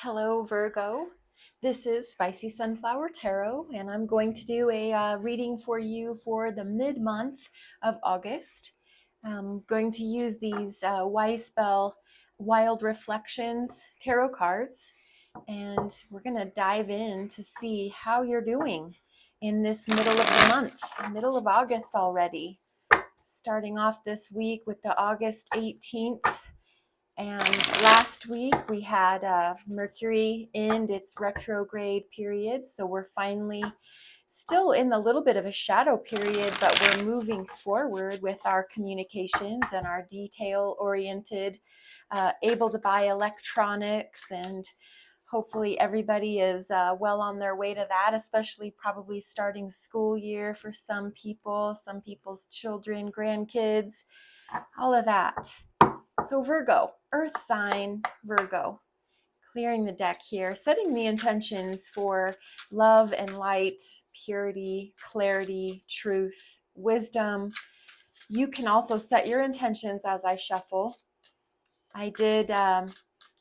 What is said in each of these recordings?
Hello, Virgo. This is Spicy Sunflower Tarot, and I'm going to do a reading for you for the mid-month of August. I'm going to use these Wise Spell Wild Reflections tarot cards, and we're going to dive in to see how you're doing in this middle of the month, middle of August already. Starting off this week with the August 18th. And last week we had Mercury end its retrograde period. So we're finally still in a little bit of a shadow period, but we're moving forward with our communications and our detail-oriented, able to buy electronics, and hopefully everybody is well on their way to that, especially probably starting school year for some people's children, grandkids, all of that. So Virgo, earth sign, Virgo, clearing the deck here, setting the intentions for love and light, purity, clarity, truth, wisdom. You can also set your intentions as I shuffle. I did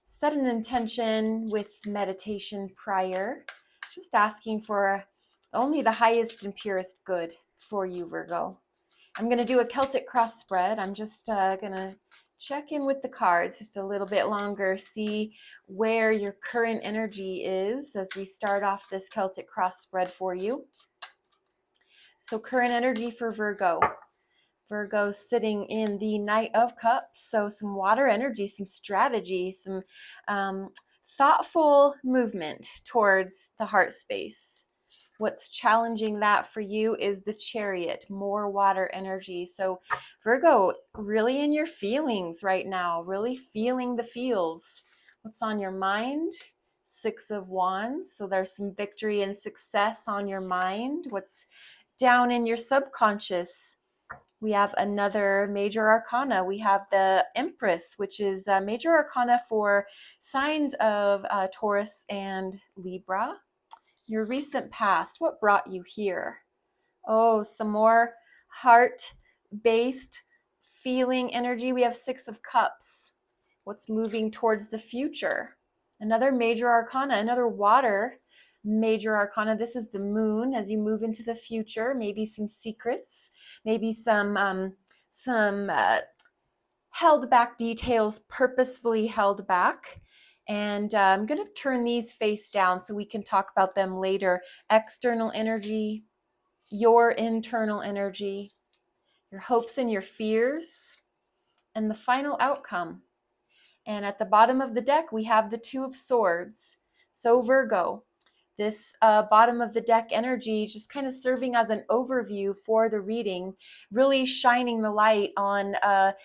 set an intention with meditation prior, just asking for only the highest and purest good for you, Virgo. I'm going to do a Celtic cross spread. I'm just going to check in with the cards just a little bit longer, see where your current energy is as we start off this Celtic cross spread for you. So current energy for Virgo. Virgo sitting in the Knight of Cups. So some water energy, some strategy, some thoughtful movement towards the heart space. What's challenging that for you is the Chariot, more water energy. So Virgo, really in your feelings right now, really feeling the feels. What's on your mind? Six of Wands. So there's some victory and success on your mind. What's down in your subconscious? We have another major arcana. We have the Empress, which is a major arcana for signs of Taurus and Libra. Your recent past, what brought you here? Oh, some more heart-based feeling energy. We have Six of Cups. What's moving towards the future? Another major arcana, another water major arcana. This is the Moon as you move into the future. Maybe some secrets, maybe some held back details, purposefully held back. And I'm going to turn these face down so we can talk about them later. External energy, your internal energy, your hopes and your fears, and the final outcome. And at the bottom of the deck, we have the Two of Swords. So Virgo, this bottom of the deck energy just kind of serving as an overview for the reading, really shining the light on a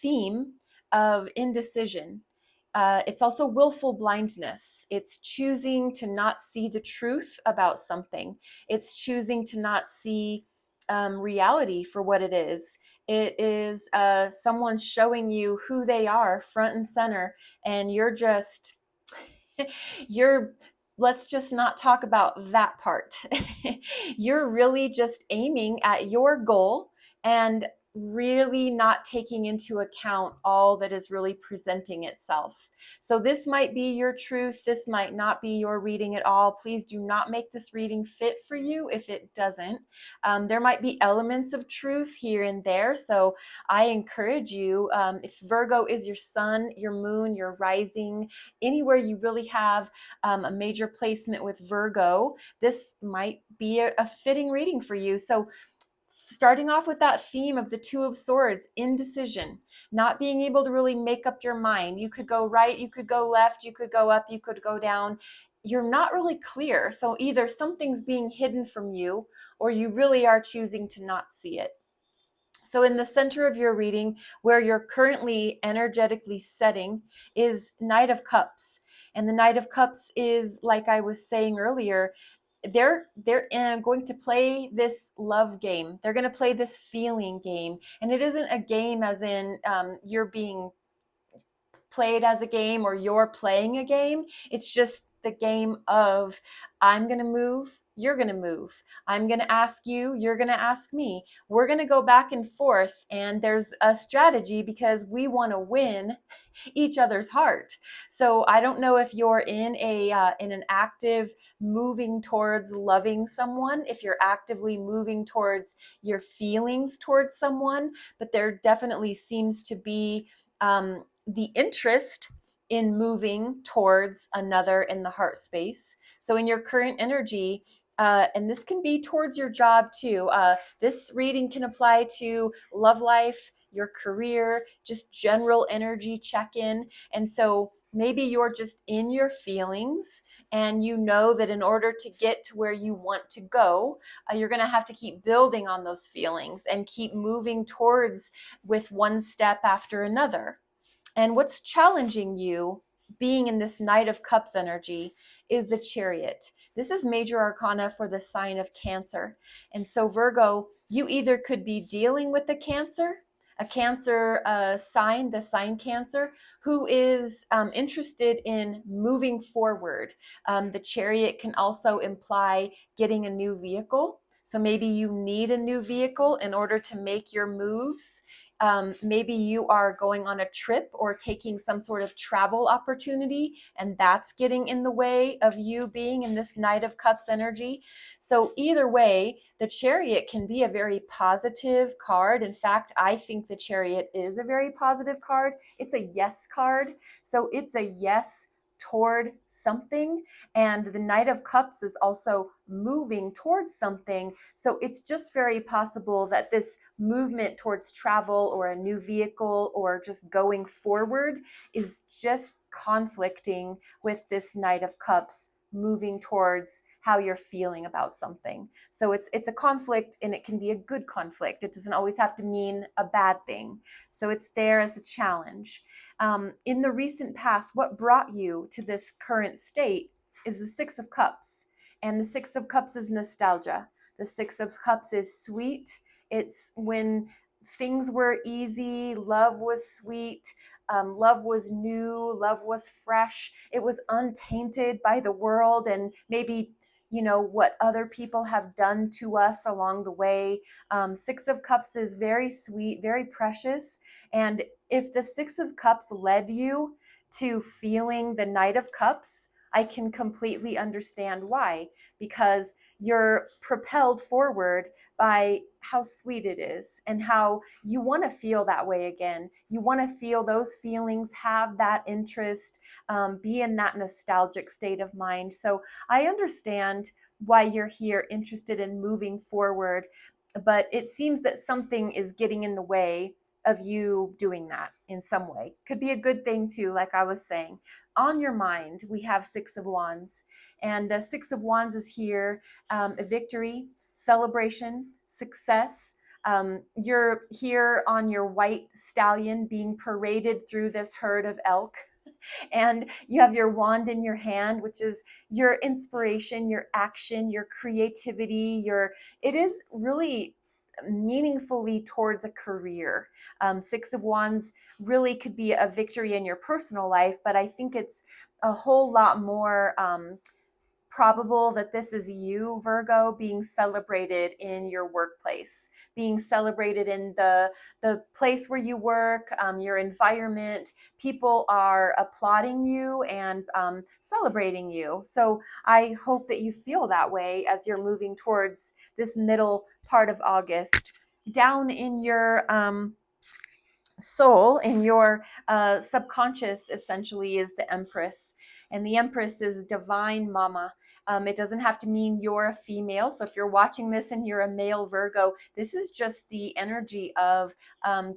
theme of indecision. It's also willful blindness. It's choosing to not see the truth about something. It's choosing to not see reality for what it is. It is someone showing you who they are front and center, and you're just, let's just not talk about that part. You're really just aiming at your goal and really not taking into account all that is really presenting itself. So this might be your truth. This might not be your reading at all. Please do not make this reading fit for you if it doesn't. There might be elements of truth here and there. So I encourage you, if Virgo is your sun, your moon, your rising, anywhere you really have a major placement with Virgo, this might be a fitting reading for you. So starting off with that theme of the Two of Swords, indecision, not being able to really make up your mind. You could go right, you could go left, you could go up, you could go down. You're not really clear. So either something's being hidden from you or you really are choosing to not see it. So in the center of your reading, where you're currently energetically setting, is Knight of Cups. And the Knight of Cups is, like I was saying earlier, they're going to play this love game. They're going to play this feeling game. And it isn't a game as in you're being played as a game or you're playing a game. It's just the game of I'm going to move, you're going to move. I'm going to ask you, you're going to ask me. We're going to go back and forth, and there's a strategy because we want to win each other's heart. So I don't know if you're in an active moving towards loving someone, if you're actively moving towards your feelings towards someone, but there definitely seems to be the interest in moving towards another in the heart space. So in your current energy, and this can be towards your job too. This reading can apply to love life, your career, just general energy check in. And so maybe you're just in your feelings, and you know that in order to get to where you want to go, you're going to have to keep building on those feelings and keep moving towards with one step after another. And what's challenging you being in this Knight of Cups energy is the Chariot. This is major arcana for the sign of Cancer. And so, Virgo, you either could be dealing with a Cancer sign, the sign Cancer, who is interested in moving forward. The Chariot can also imply getting a new vehicle. So maybe you need a new vehicle in order to make your moves. Maybe you are going on a trip or taking some sort of travel opportunity, and that's getting in the way of you being in this Knight of Cups energy. So either way, the Chariot can be a very positive card. In fact, I think the Chariot is a very positive card. It's a yes card. So it's a yes toward something, and the Knight of Cups is also moving towards something. So it's just very possible that this movement towards travel or a new vehicle or just going forward is just conflicting with this Knight of Cups moving towards how you're feeling about something. So it's a conflict, and it can be a good conflict. It doesn't always have to mean a bad thing. So it's there as a challenge. In the recent past, what brought you to this current state is the Six of Cups. And the Six of Cups is nostalgia. The Six of Cups is sweet. It's when things were easy, love was sweet, love was new, love was fresh. It was untainted by the world and maybe, what other people have done to us along the way. Six of Cups is very sweet, very precious. And if the Six of Cups led you to feeling the Knight of Cups, I can completely understand why, because you're propelled forward by how sweet it is and how you want to feel that way again. You want to feel those feelings, have that interest, be in that nostalgic state of mind. So I understand why you're here interested in moving forward, but it seems that something is getting in the way of you doing that in some way. Could be a good thing too, like I was saying. On your mind, we have Six of Wands, and the Six of Wands is here, a victory, celebration, success. You're here on your white stallion being paraded through this herd of elk, and you have your wand in your hand, which is your inspiration, your action, your creativity, it is really meaningfully towards a career. Six of Wands really could be a victory in your personal life, but I think it's a whole lot more probable that this is you, Virgo, being celebrated in your workplace, being celebrated in the place where you work, your environment. People are applauding you and celebrating you. So I hope that you feel that way as you're moving towards this middle part of August. Down in your soul, in your subconscious, essentially, is the Empress. And the Empress is divine mama. It doesn't have to mean you're a female. So if you're watching this and you're a male Virgo, this is just the energy of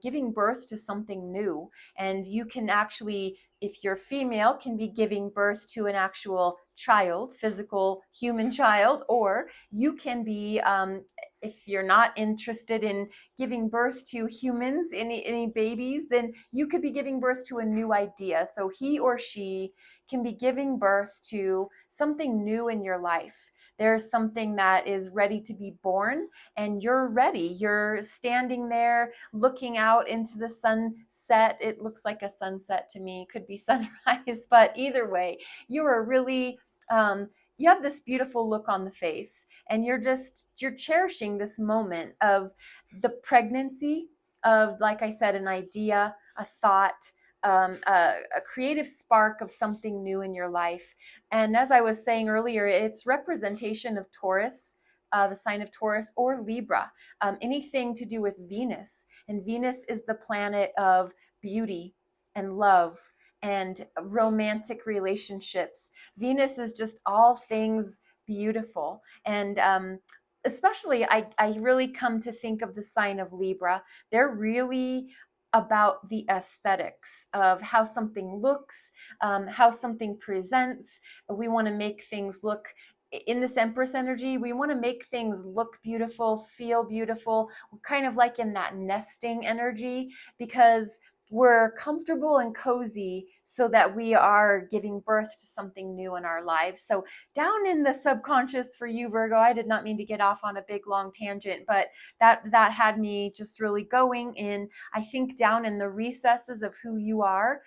giving birth to something new. And you can actually, if you're female, can be giving birth to an actual child, physical human child, or you can be, if you're not interested in giving birth to humans, any babies, then you could be giving birth to a new idea. So he or she can be giving birth to something new in your life. There's something that is ready to be born, and you're ready. You're standing there looking out into the sunset. It looks like a sunset to me. Could be sunrise, but either way, you are really um, you have this beautiful look on the face, and you're cherishing this moment of the pregnancy of, like I said, an idea, a thought, a creative spark of something new in your life. And as I was saying earlier, it's representation of Taurus, the sign of Taurus, or Libra, anything to do with Venus. And Venus is the planet of beauty and love and romantic relationships. Venus is just all things beautiful. And especially, I really come to think of the sign of Libra. They're really about the aesthetics of how something looks, how something presents. We want to make things look, in this Empress energy, we want to make things look beautiful, feel beautiful, kind of like in that nesting energy, because we're comfortable and cozy so that we are giving birth to something new in our lives. So down in the subconscious for you, Virgo, I did not mean to get off on a big long tangent, but that had me just really going in. I think down in the recesses of who you are,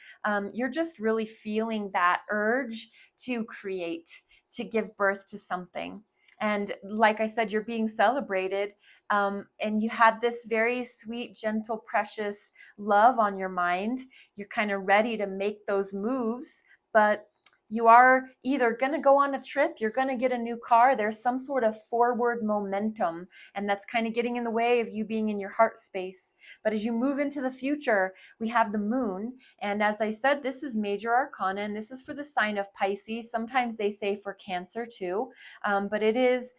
you're just really feeling that urge to create, to give birth to something. And like I said, you're being celebrated. And you had this very sweet, gentle, precious love on your mind. You're kind of ready to make those moves, but you are either going to go on a trip, you're going to get a new car, there's some sort of forward momentum, and that's kind of getting in the way of you being in your heart space. But as you move into the future, we have the moon, and as I said, this is major arcana, and this is for the sign of Pisces. Sometimes they say for Cancer too, but it is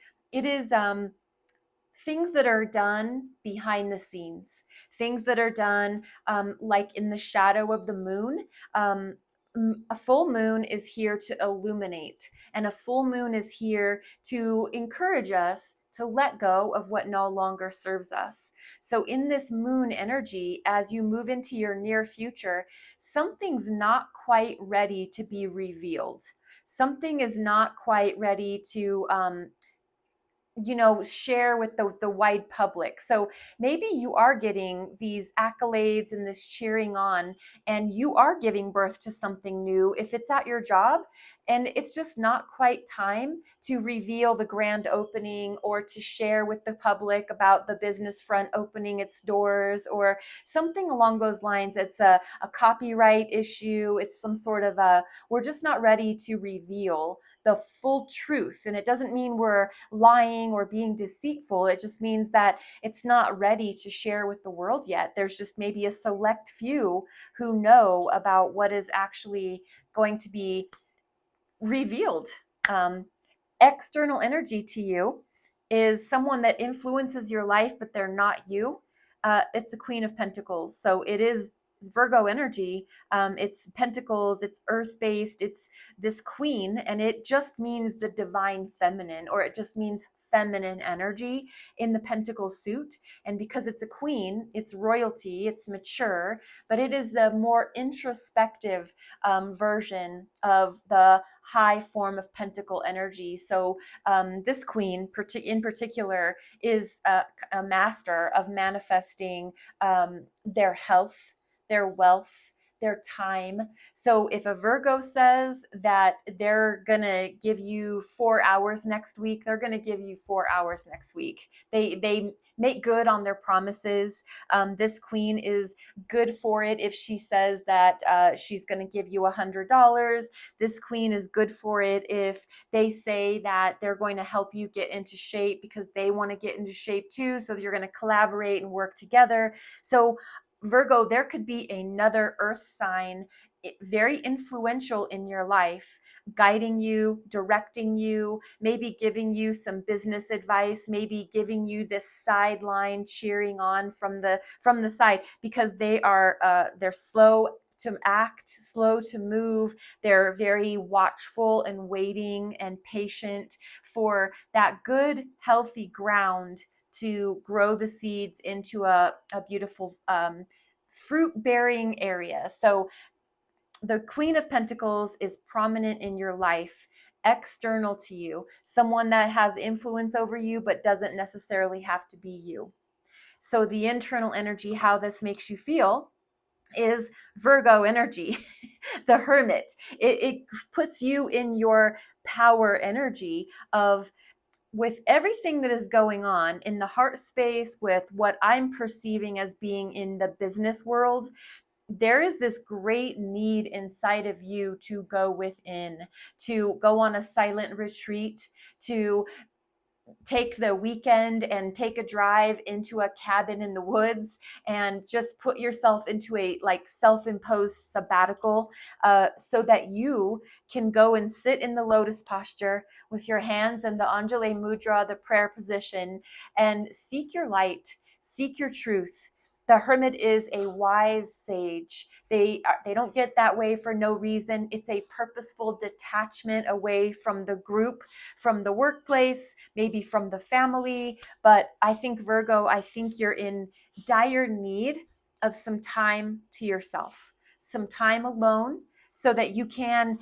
things that are done behind the scenes, things that are done like in the shadow of the moon. Um, a full moon is here to illuminate, and a full moon is here to encourage us to let go of what no longer serves us. So, in this moon energy, as you move into your near future, something's not quite ready to be revealed. Something is not quite ready to share with the wide public. So maybe you are getting these accolades and this cheering on, and you are giving birth to something new if it's at your job, and it's just not quite time to reveal the grand opening or to share with the public about the business front opening its doors or something along those lines. It's a copyright issue, it's some sort of we're just not ready to reveal the full truth. And it doesn't mean we're lying or being deceitful. It just means that it's not ready to share with the world yet. There's just maybe a select few who know about what is actually going to be revealed. Um, External energy to you is someone that influences your life, but they're not you. It's the Queen of Pentacles. So it is Virgo energy. It's Pentacles, it's earth based, it's this queen, and it just means the divine feminine, or it just means feminine energy in the pentacle suit. And because it's a queen, it's royalty, it's mature, but it is the more introspective version of the high form of pentacle energy. So this queen in particular is a master of manifesting their health, their wealth, their time. So if a Virgo says that they're going to give you 4 hours next week, they're going to give you 4 hours next week. They make good on their promises. This queen is good for it if she says that she's going to give you $100. This queen is good for it if they say that they're going to help you get into shape because they want to get into shape too. So you're going to collaborate and work together. So Virgo, there could be another earth sign, very influential in your life, guiding you, directing you, maybe giving you some business advice, maybe giving you this sideline cheering on from the side, because they're slow to act, slow to move. They're very watchful and waiting and patient for that good, healthy ground to grow the seeds into a beautiful fruit bearing area. So the Queen of Pentacles is prominent in your life, external to you, someone that has influence over you but doesn't necessarily have to be you. So the internal energy, how this makes you feel, is Virgo energy, the hermit. It puts you in your power energy of, with everything that is going on in the heart space, with what I'm perceiving as being in the business world, there is this great need inside of you to go within, to go on a silent retreat, to take the weekend and take a drive into a cabin in the woods and just put yourself into a like self-imposed sabbatical, so that you can go and sit in the lotus posture with your hands in the Anjali Mudra, the prayer position, and seek your light, seek your truth. The hermit is a wise sage. They don't get that way for no reason. It's a purposeful detachment away from the group, from the workplace, maybe from the family. But I think, Virgo, I think you're in dire need of some time to yourself, some time alone, so that you can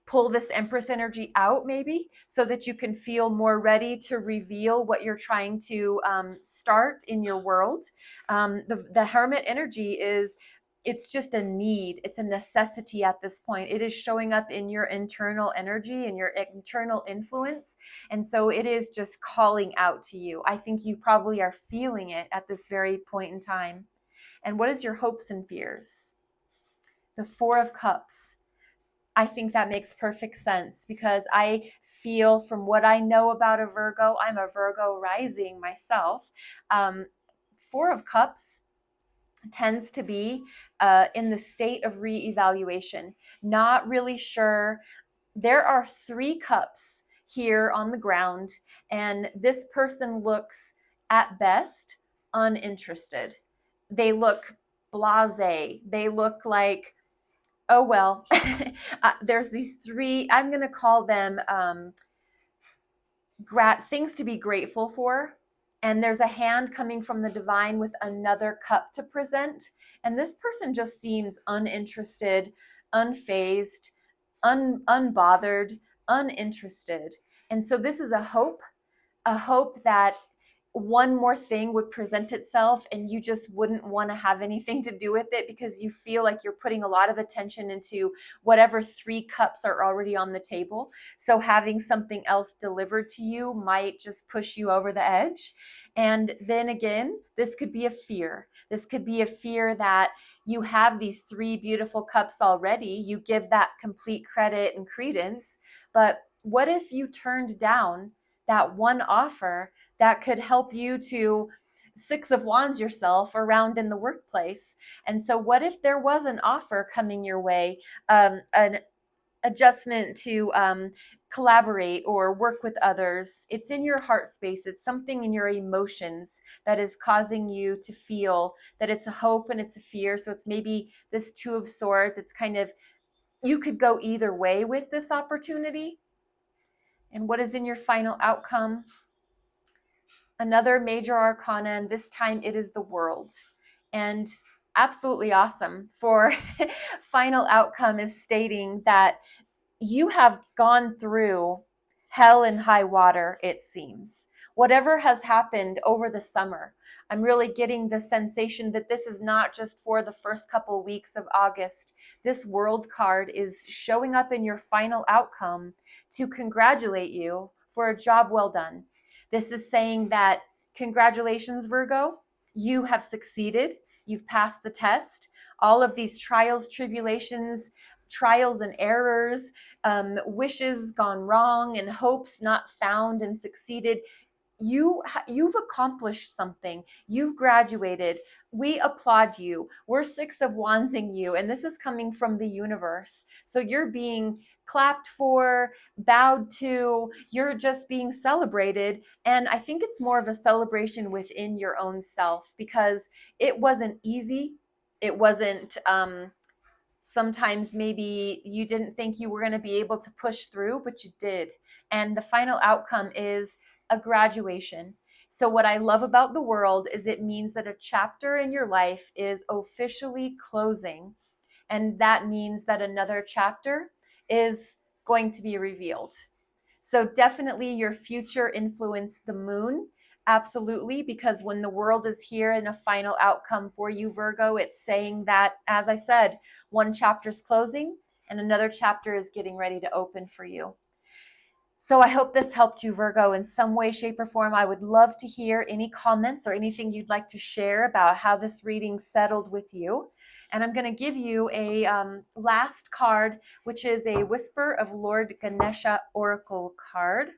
pull this Empress energy out, maybe, so that you can feel more ready to reveal what you're trying to start in your world. The Hermit energy is, it's just a need, it's a necessity at this point. It is showing up in your internal energy and your internal influence, and so it is just calling out to you. I think you probably are feeling it at this very point in time. And what is your hopes and fears? The Four of Cups. I think that makes perfect sense, because I feel, from what I know about a Virgo, I'm a Virgo rising myself. Um, Four of Cups tends to be in the state of reevaluation, not really sure. There are three cups here on the ground, and this person looks at best uninterested. They look blase. They look like, oh well. There's these three, I'm going to call them things to be grateful for, and there's a hand coming from the divine with another cup to present, and this person just seems uninterested, unfazed, unbothered, uninterested. And so this is a hope that one more thing would present itself and you just wouldn't want to have anything to do with it, because you feel like you're putting a lot of attention into whatever three cups are already on the table. So having something else delivered to you might just push you over the edge. And then again, this could be a fear. This could be a fear that you have these three beautiful cups already. You give that complete credit and credence. But what if you turned down that one offer that could help you to Six of Wands yourself around in the workplace? And so, what if there was an offer coming your way, an adjustment to collaborate or work with others? It's in your heart space, it's something in your emotions that is causing you to feel that it's a hope and it's a fear. So, it's maybe this Two of Swords. It's kind of, you could go either way with this opportunity. And what is in your final outcome? Another major arcana, and this time it is the World. And absolutely awesome. For final outcome is stating that you have gone through hell and high water, it seems. Whatever has happened over the summer, I'm really getting the sensation that this is not just for the first couple weeks of August. This World card is showing up in your final outcome to congratulate you for a job well done. This is saying that, congratulations, Virgo, you have succeeded. You've passed the test. All of these trials, tribulations, trials and errors, wishes gone wrong and hopes not found and succeeded. You've accomplished something. You've graduated. We applaud you. We're Six of Wandsing you, and this is coming from the universe. So you're being clapped for, bowed to. You're just being celebrated, and I think it's more of a celebration within your own self, because it wasn't easy. It wasn't. Sometimes maybe you didn't think you were going to be able to push through, but you did. And the final outcome is a graduation. So, what I love about the World is it means that a chapter in your life is officially closing. And that means that another chapter is going to be revealed. So, definitely your future influence the moon. Absolutely, because when the world is here in a final outcome for you, Virgo, it's saying that, as I said, one chapter's closing and another chapter is getting ready to open for you. So I hope this helped you, Virgo, in some way, shape, or form. I would love to hear any comments or anything you'd like to share about how this reading settled with you. And I'm going to give you a last card, which is a Whisper of Lord Ganesha Oracle card.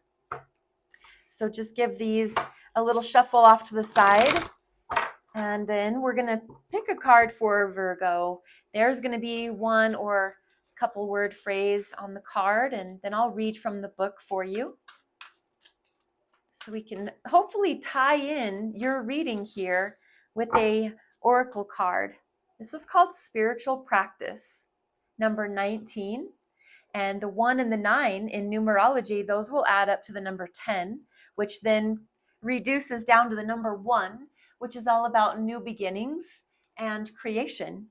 So just give these a little shuffle off to the side. And then we're going to pick a card for Virgo. There's going to be one or a couple word phrase on the card, and then I'll read from the book for you. So we can hopefully tie in your reading here with a oracle card. This is called Spiritual Practice, number 19. And the 1 and the 9 in numerology, those will add up to the number 10, which then reduces down to the number 1, which is all about new beginnings and creation.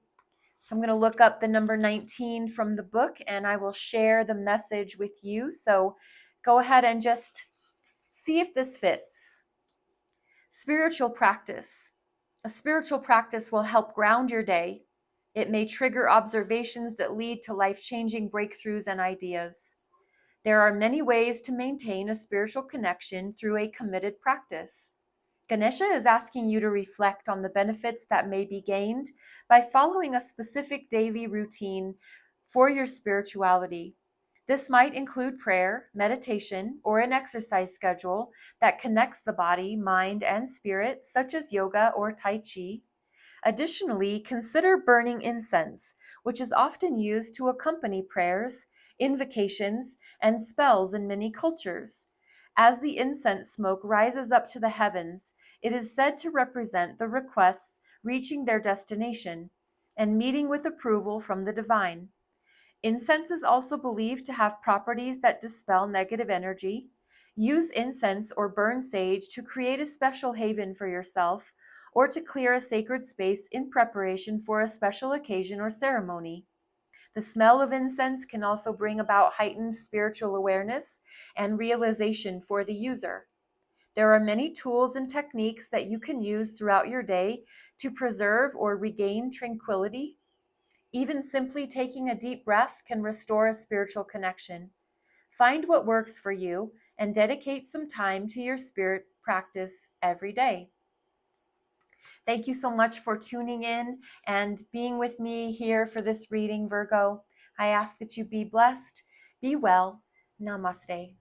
So I'm going to look up the number 19 from the book, and I will share the message with you. So go ahead and just see if this fits. Spiritual practice. A spiritual practice will help ground your day. It may trigger observations that lead to life-changing breakthroughs and ideas. There are many ways to maintain a spiritual connection through a committed practice. Ganesha is asking you to reflect on the benefits that may be gained by following a specific daily routine for your spirituality. This might include prayer, meditation, or an exercise schedule that connects the body, mind, and spirit, such as yoga or Tai Chi. Additionally, consider burning incense, which is often used to accompany prayers, invocations, and spells in many cultures. As the incense smoke rises up to the heavens, it is said to represent the requests reaching their destination and meeting with approval from the divine. Incense is also believed to have properties that dispel negative energy. Use incense or burn sage to create a special haven for yourself or to clear a sacred space in preparation for a special occasion or ceremony. The smell of incense can also bring about heightened spiritual awareness and realization for the user. There are many tools and techniques that you can use throughout your day to preserve or regain tranquility. Even simply taking a deep breath can restore a spiritual connection. Find what works for you and dedicate some time to your spirit practice every day. Thank you so much for tuning in and being with me here for this reading, Virgo. I ask that you be blessed, be well. Namaste.